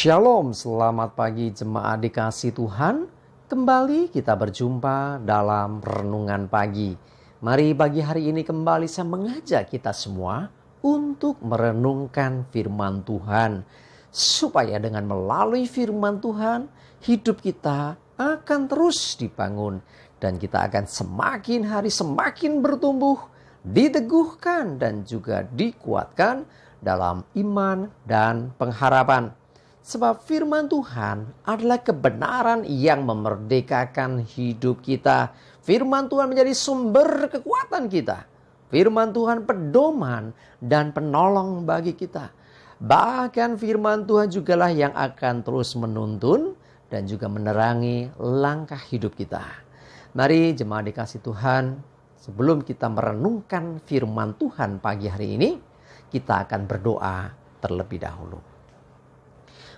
Shalom, selamat pagi jemaat dikasih Tuhan. Kembali kita berjumpa dalam renungan pagi. Mari pagi hari ini kembali saya mengajak kita semua untuk merenungkan firman Tuhan. Supaya dengan melalui firman Tuhan, hidup kita akan terus dibangun. Dan kita akan semakin hari semakin bertumbuh, diteguhkan dan juga dikuatkan dalam iman dan pengharapan. Sebab firman Tuhan adalah kebenaran yang memerdekakan hidup kita. Firman Tuhan menjadi sumber kekuatan kita. Firman Tuhan pedoman dan penolong bagi kita. Bahkan firman Tuhan jugalah yang akan terus menuntun dan juga menerangi langkah hidup kita. Mari jemaat dikasih Tuhan, sebelum kita merenungkan firman Tuhan pagi hari ini, kita akan berdoa terlebih dahulu.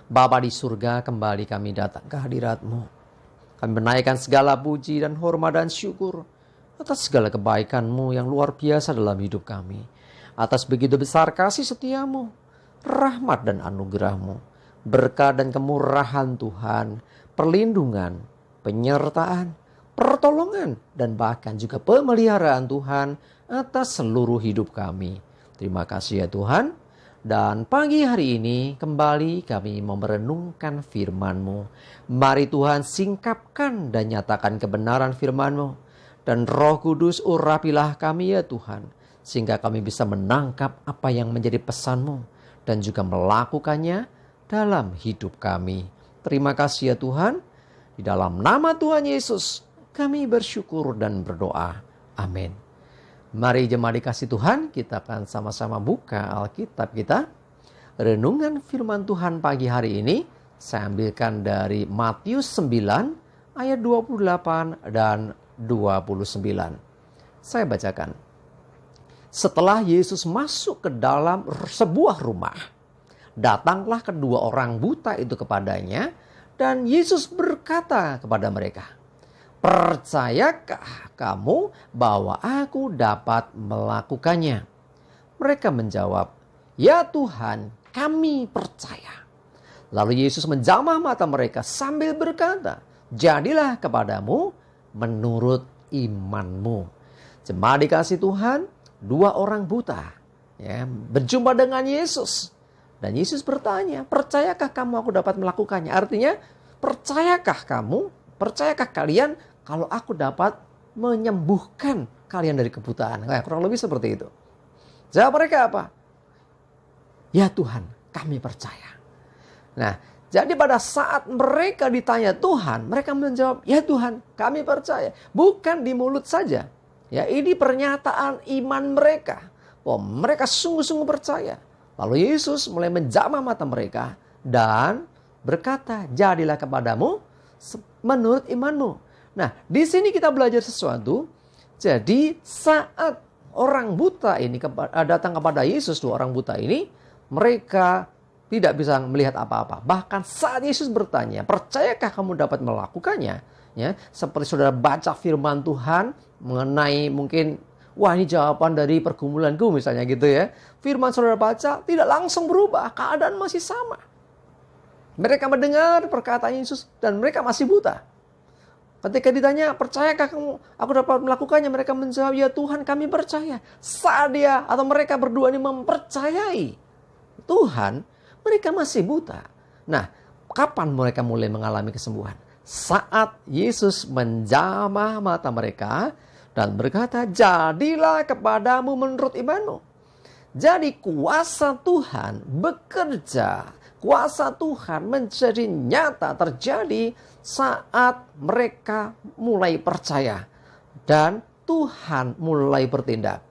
Bapa di surga, kembali kami datang ke hadirat-Mu. Kami menaikkan segala puji dan hormat dan syukur atas segala kebaikan-Mu yang luar biasa dalam hidup kami. Atas begitu besar kasih setia-Mu, rahmat dan anugerah-Mu, berkat dan kemurahan Tuhan, perlindungan, penyertaan, pertolongan, dan bahkan juga pemeliharaan Tuhan atas seluruh hidup kami. Terima kasih ya Tuhan. Dan pagi hari ini kembali kami mau merenungkan firman-Mu. Mari Tuhan singkapkan dan nyatakan kebenaran firman-Mu. Dan Roh Kudus urapilah kami ya Tuhan. Sehingga kami bisa menangkap apa yang menjadi pesan-Mu. Dan juga melakukannya dalam hidup kami. Terima kasih ya Tuhan. Di dalam nama Tuhan Yesus kami bersyukur dan berdoa. Amin. Mari jemaat dikasih Tuhan, kita akan sama-sama buka Alkitab kita. Renungan firman Tuhan pagi hari ini saya ambilkan dari Matius 9 ayat 28 dan 29. Saya bacakan. Setelah Yesus masuk ke dalam sebuah rumah, datanglah kedua orang buta itu kepadanya dan Yesus berkata kepada mereka, "Percayakah kamu bahwa aku dapat melakukannya?" Mereka menjawab, "Ya Tuhan, kami percaya." Lalu Yesus menjamah mata mereka sambil berkata, "Jadilah kepadamu menurut imanmu." Jemaat dikasih Tuhan, dua orang buta berjumpa dengan Yesus. Dan Yesus bertanya, "Percayakah kamu aku dapat melakukannya?" Artinya, percayakah kalian kalau aku dapat menyembuhkan kalian dari kebutaan? Kurang lebih seperti itu. Jawab mereka apa? "Ya Tuhan, kami percaya." Nah, jadi pada saat mereka ditanya Tuhan, mereka menjawab, "Ya Tuhan, kami percaya." Bukan di mulut saja. Ya, ini pernyataan iman mereka. Oh, mereka sungguh-sungguh percaya. Lalu Yesus mulai menjamah mata mereka dan berkata, "Jadilah kepadamu menurut imanmu." Nah, di sini kita belajar sesuatu. Jadi saat orang buta ini datang kepada Yesus, dua orang buta ini, mereka tidak bisa melihat apa-apa. Bahkan saat Yesus bertanya, "Percayakah kamu dapat melakukannya?" Ya, seperti saudara baca firman Tuhan mengenai mungkin, wah ini jawaban dari pergumulanku misalnya gitu ya. Firman saudara baca tidak langsung berubah, keadaan masih sama. Mereka mendengar perkataan Yesus dan mereka masih buta. Ketika ditanya, "Percayakah kamu aku dapat melakukannya?" Mereka menjawab, "Ya Tuhan, kami percaya." Saat dia atau mereka berdua ini mempercayai Tuhan, mereka masih buta. Nah, kapan mereka mulai mengalami kesembuhan? Saat Yesus menjamah mata mereka dan berkata, "Jadilah kepadamu menurut imanmu." Jadi kuasa Tuhan bekerja. Kuasa Tuhan menjadi nyata terjadi saat mereka mulai percaya dan Tuhan mulai bertindak.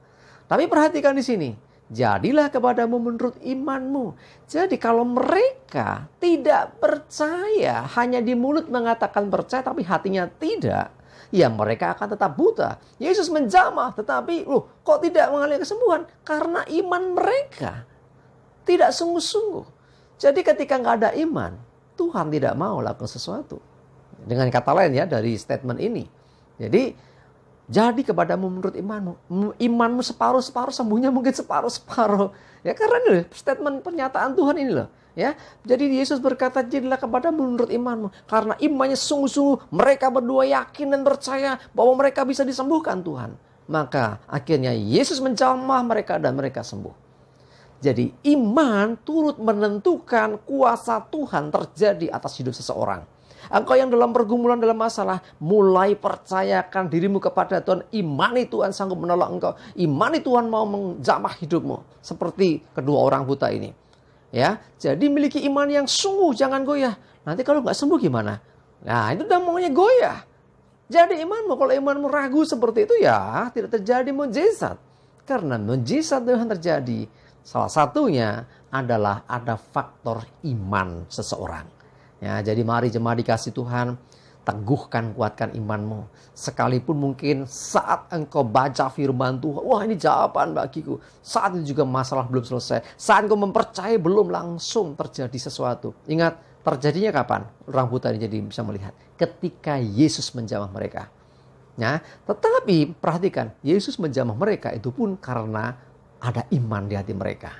Tapi perhatikan di sini, jadilah kepadamu menurut imanmu. Jadi kalau mereka tidak percaya, hanya di mulut mengatakan percaya tapi hatinya tidak, ya mereka akan tetap buta. Yesus menjamah, tetapi kok tidak mengalami kesembuhan? Karena iman mereka tidak sungguh-sungguh. Jadi ketika nggak ada iman, Tuhan tidak mau lakukan sesuatu. Dengan kata lain ya dari statement ini. Jadi Jadi kepadamu menurut imanmu. Imanmu separuh-separuh, sembuhnya mungkin separuh-separuh. Ya karena ini statement pernyataan Tuhan ini loh. Ya, jadi Yesus berkata, jadilah kepadamu menurut imanmu. Karena imannya sungguh-sungguh mereka berdua yakin dan percaya bahwa mereka bisa disembuhkan Tuhan. Maka akhirnya Yesus menjamah mereka dan mereka sembuh. Jadi iman turut menentukan kuasa Tuhan terjadi atas hidup seseorang. Engkau yang dalam pergumulan, dalam masalah, mulai percayakan dirimu kepada Tuhan. Imani Tuhan sanggup menolong engkau. Imani Tuhan mau menjamah hidupmu. Seperti kedua orang buta ini. Ya, jadi miliki iman yang sungguh, jangan goyah. Nanti kalau nggak sembuh gimana? Nah, itu udah maunya goyah. Jadi imanmu, kalau imanmu ragu seperti itu ya tidak terjadi mukjizat. Karena mukjizat Tuhan terjadi. Salah satunya adalah ada faktor iman seseorang. Ya, jadi mari jemaat dikasih Tuhan, teguhkan, kuatkan imanmu. Sekalipun mungkin saat engkau baca firman Tuhan, wah ini jawaban bagiku. Saat itu juga masalah belum selesai. Saat engkau mempercayai belum langsung terjadi sesuatu. Ingat, terjadinya kapan? Orang buta ini jadi bisa melihat. Ketika Yesus menjamah mereka. Ya, tetapi perhatikan, Yesus menjamah mereka itu pun karena ada iman di hati mereka.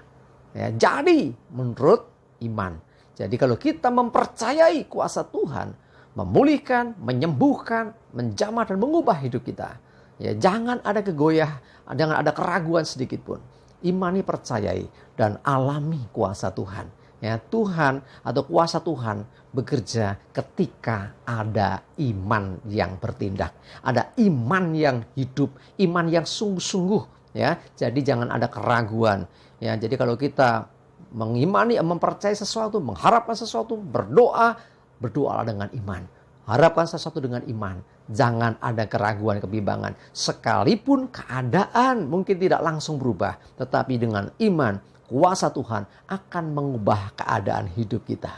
Ya, jadi menurut iman. Jadi kalau kita mempercayai kuasa Tuhan, memulihkan, menyembuhkan, menjamah dan mengubah hidup kita. Ya, jangan ada kegoyah, jangan ada keraguan sedikit pun. Imani, percayai dan alami kuasa Tuhan. Ya, Tuhan atau kuasa Tuhan bekerja ketika ada iman yang bertindak. Ada iman yang hidup, iman yang sungguh-sungguh. Ya, jadi jangan ada keraguan. Ya, jadi kalau kita mengimani, mempercayai sesuatu, mengharapkan sesuatu, berdoalah dengan iman. Harapkan sesuatu dengan iman. Jangan ada keraguan, kebimbangan. Sekalipun keadaan mungkin tidak langsung berubah, tetapi dengan iman, kuasa Tuhan akan mengubah keadaan hidup kita.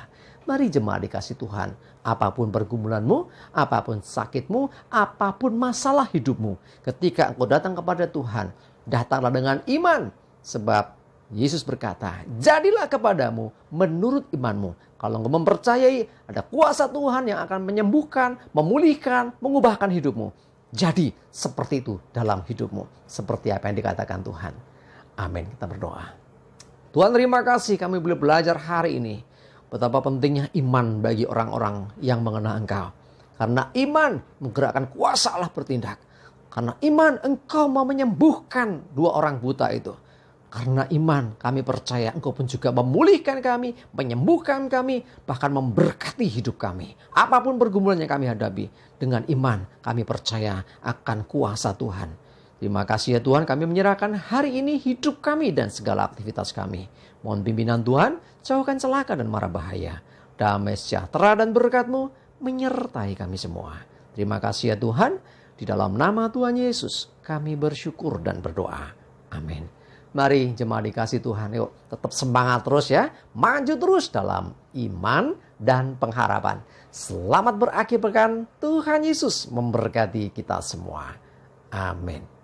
Mari jemaat dikasih Tuhan, apapun pergumulanmu, apapun sakitmu, apapun masalah hidupmu, ketika engkau datang kepada Tuhan, datanglah dengan iman. Sebab Yesus berkata, jadilah kepadamu menurut imanmu. Kalau engkau mempercayai ada kuasa Tuhan yang akan menyembuhkan, memulihkan, mengubahkan hidupmu. Jadi seperti itu dalam hidupmu. Seperti apa yang dikatakan Tuhan. Amin. Kita berdoa. Tuhan, terima kasih kami boleh belajar hari ini. Betapa pentingnya iman bagi orang-orang yang mengenal Engkau. Karena iman menggerakkan kuasa Allah bertindak. Karena iman engkau mau menyembuhkan dua orang buta itu. Karena iman kami percaya engkau pun juga memulihkan kami, menyembuhkan kami, bahkan memberkati hidup kami. Apapun pergumulan yang kami hadapi, dengan iman kami percaya akan kuasa Tuhan. Terima kasih ya Tuhan, kami menyerahkan hari ini hidup kami dan segala aktivitas kami. Mohon pimpinan Tuhan, jauhkan celaka dan mara bahaya. Damai sejahtera dan berkat-Mu menyertai kami semua. Terima kasih ya Tuhan, di dalam nama Tuhan Yesus kami bersyukur dan berdoa. Amin. Mari jemaat dikasih Tuhan, yuk tetap semangat terus ya. Maju terus dalam iman dan pengharapan. Selamat berakhir pekan, Tuhan Yesus memberkati kita semua. Amin.